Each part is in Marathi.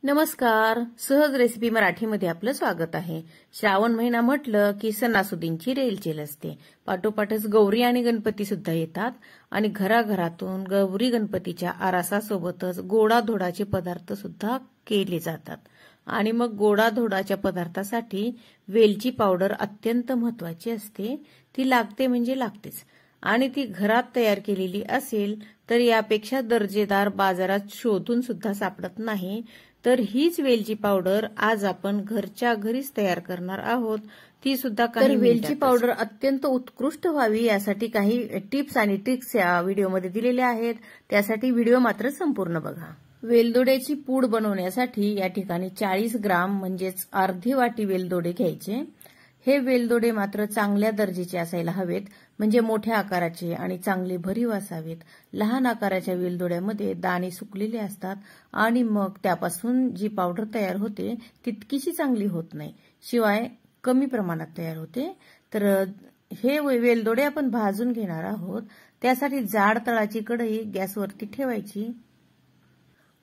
नमस्कार. सहज रेसिपी मराठीमध्ये आपलं स्वागत आहे. श्रावण महिना म्हटलं की सणासुदींची रेलचेल असते. पाठोपाठच गौरी आणि गणपती सुद्धा येतात आणि घराघरातून गौरी गणपतीच्या आरासासोबतच गोडाधोडाचे पदार्थ सुद्धा केले जातात. आणि मग गोडाधोडाच्या पदार्थासाठी वेलची पावडर अत्यंत महत्वाची असते. ती लागते म्हणजे लागतेच. आणि ती घरात तयार केलेली असेल तर यापेक्षा दर्जेदार बाजारात शोधून सुद्धा सापडत नाही. तर हीच वेलची पावडर आज आपण घरच्या घरीच तयार करणार आहोत. ती सुद्धा काही वेलची पावडर अत्यंत उत्कृष्ट व्हावी यासाठी काही टिप्स आणि ट्रिक्स या व्हिडिओमध्ये दिलेल्या आहेत. त्यासाठी व्हिडिओ मात्र संपूर्ण बघा. वेलदोड्याची पूड बनवण्यासाठी या ठिकाणी 40 ग्राम म्हणजेच अर्धी वाटी वेलदोडे घ्यायचे. हे वेलदोडे मात्र चांगल्या दर्जाचे असायला हवेत, म्हणजे मोठ्या आकाराचे आणि चांगले भरीव असावेत. लहान आकाराच्या वेलदोड्यामध्ये दाणे सुकलेले असतात आणि मग त्यापासून जी पावडर तयार होते तितकीशी चांगली होत नाही, शिवाय कमी प्रमाणात तयार होते. तर हे वेलदोडे आपण भाजून घेणार आहोत. त्यासाठी जाड तळाची कढई गॅसवरती ठेवायची.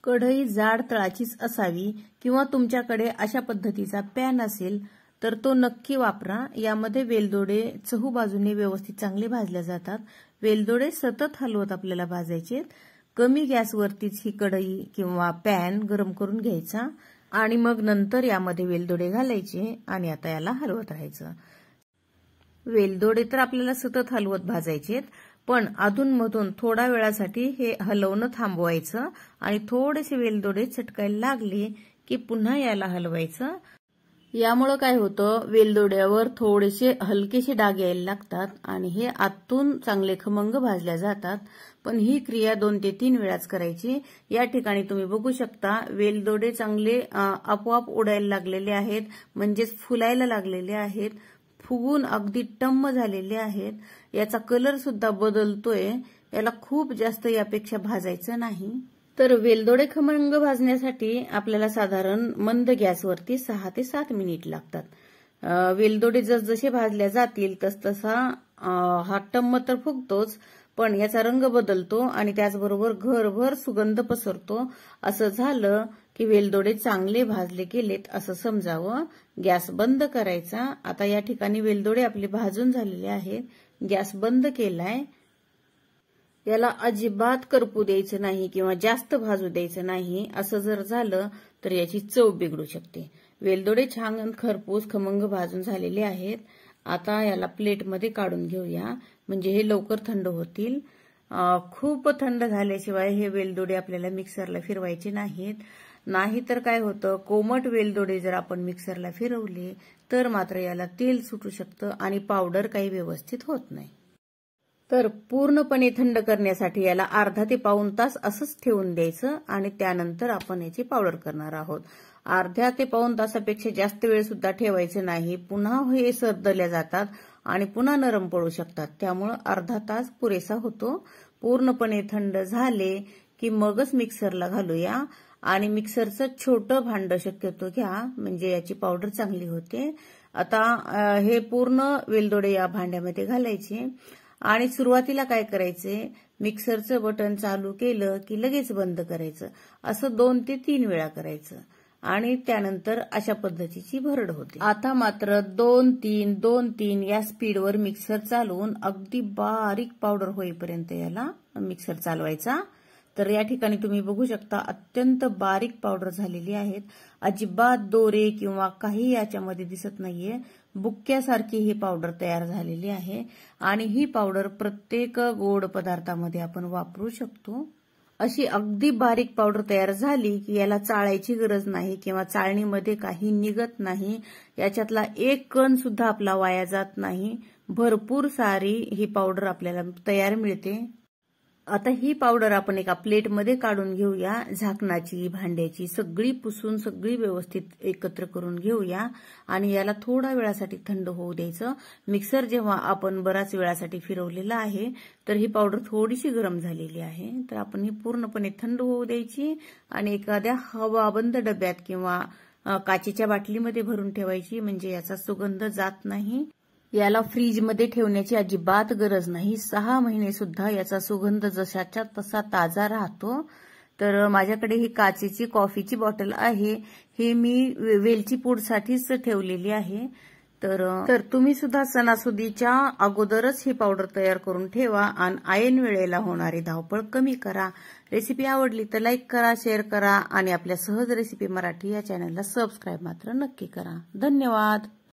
कढई जाड तळाचीच असावी किंवा तुमच्याकडे अशा पद्धतीचा पॅन असेल तर तो नक्की वापरा. यामध्ये वेलदोडे चहूबाजूने व्यवस्थित चांगले भाजले जातात. वेलदोडे सतत हलवत आपल्याला भाजायचे. कमी गॅसवरतीच ही कढई किंवा पॅन गरम करून घ्यायचा आणि मग नंतर यामध्ये वेलदोडे घालायचे आणि आता याला हलवत राहायचं. वेलदोडे तर आपल्याला सतत हलवत भाजायचे, पण अधूनमधून थोडा वेळासाठी हे हलवणं थांबवायचं आणि थोडेसे वेलदोडे चटकायला लागले की पुन्हा याला हलवायचं. यामुळे काय होतं, वेलदोड्यावर थोडेसे हलकेसे डाग यायला लागतात आणि हे आतून चांगले खमंग भाजल्या जातात. पण ही क्रिया 2 ते 3 वेळाच करायची. या ठिकाणी तुम्ही बघू शकता वेलदोडे चांगले आपोआप उडायला लागलेले आहेत, म्हणजेच फुलायला लागलेले आहेत, फुगून अगदी टम्म झालेले आहेत. याचा कलर सुद्धा बदलतोय. याला खूप जास्त यापेक्षा भाजायचं नाही. तर वेलदोडे खमंग भाजण्यासाठी आपल्याला साधारण मंद गॅसवरती 6 ते 7 मिनिट लागतात. वेलदोडे जसजसे भाजल्या जातील तसतसा हा टम्म तर फुगतोच, पण याचा रंग बदलतो आणि त्याचबरोबर घरभर सुगंध पसरतो. असं झालं की वेलदोडे चांगले भाजले गेलेत असं समजावं. गॅस बंद करायचा. आता या ठिकाणी वेलदोडे आपले भाजून झालेले आहेत. गॅस बंद केलाय. याला अजिबात करपू द्यायचं नाही किंवा जास्त भाजू द्यायचं नाही. असं जर झालं तर याची चव बिघडू शकते. वेलदोडे छान खरपूस खमंग भाजून झालेले आहेत. आता याला प्लेटमध्ये काढून घेऊया, म्हणजे हे लवकर थंड होतील. खूप थंड झाल्याशिवाय हे वेलदोडे आपल्याला मिक्सरला फिरवायचे नाहीत. नाहीतर काय होतं, कोमट वेलदोडे जर आपण मिक्सरला फिरवले तर मात्र याला तेल सुटू शकतं आणि पावडर काही व्यवस्थित होत नाही. तर पूर्णपणे थंड करण्यासाठी याला अर्धा ते पाऊण तास असंच ठेवून द्यायचं आणि त्यानंतर आपण याची पावडर करणार आहोत. अर्ध्या ते पाऊण तासापेक्षा जास्त वेळ सुद्धा ठेवायचं नाही. पुन्हा हे सरदल्या जातात आणि पुन्हा नरम पडू शकतात. त्यामुळे अर्धा तास पुरेसा होतो. पूर्णपणे थंड झाले की मगच मिक्सरला घालूया आणि मिक्सरचं छोटं भांड शक्यतो घ्या, म्हणजे याची पावडर चांगली होते. आता हे पूर्ण वेलदोडे या भांड्यामध्ये घालायचे आणि सुरुवातीला काय करायचे, मिक्सरचं बटन चालू केलं की लगेच बंद करायचं. असं 2 ते 3 वेळा करायचं आणि त्यानंतर अशा पद्धतीची भरड होते. आता मात्र 2-3 2-3 या स्पीडवर मिक्सर चालवून अगदी बारीक पावडर होईपर्यंत याला मिक्सर चालवायचा. तर या ठिकाणी तुम्ही बघू शकता अत्यंत बारीक पावडर झालेली आहेत. अजिबात दोरे किंवा काही याच्यामध्ये दिसत नाहीये. बुक्क्यासारखी ही पावडर तयार झालेली आहे आणि ही पावडर प्रत्येक गोड पदार्थामध्ये आपण वापरू शकतो. अशी अगदी बारीक पावडर तयार झाली की याला चाळायची गरज नाही किंवा चाळणीमध्ये काही निघत नाही. याच्यातला एक कण सुद्धा आपला वाया जात नाही. भरपूर सारी ही पावडर आपल्याला तयार मिळते. आता ही पावडर आपण एका प्लेटमध्ये काढून घेऊया. झाकणाची, भांड्याची सगळी पुसून सगळी व्यवस्थित एकत्र करून घेऊया आणि याला थोडा वेळासाठी थंड होऊ द्यायचं. मिक्सर जेव्हा आपण बराच वेळासाठी फिरवलेला आहे तर ही पावडर थोडीशी गरम झालेली आहे. तर आपण ही पूर्णपणे थंड होऊ द्यायची आणि एखाद्या हवाबंद डब्यात किंवा काचेच्या बाटलीमध्ये भरून ठेवायची, म्हणजे याचा सुगंध जात नाही. याला फ्रीजमध्ये ठेवण्याची अजिबात गरज नाही. 6 महिने सुद्धा याचा सुगंध जशाच्या तसा ताजा राहतो. तर माझ्याकडे ही काचेची कॉफीची बॉटल आहे, हे मी वेलची पूडसाठीच ठेवलेली आहे। तर तुम्ही सुद्धा सणासुदीच्या अगोदरच ही पावडर तयार करून ठेवा आणि ऐन वेळेला होणारी धावपळ कमी करा। रेसिपी आवडली तर लाईक करा, शेअर करा आणि आपल्या सहज रेसिपी मराठी या चॅनलला सबस्क्राईब मात्र नक्की करा। धन्यवाद।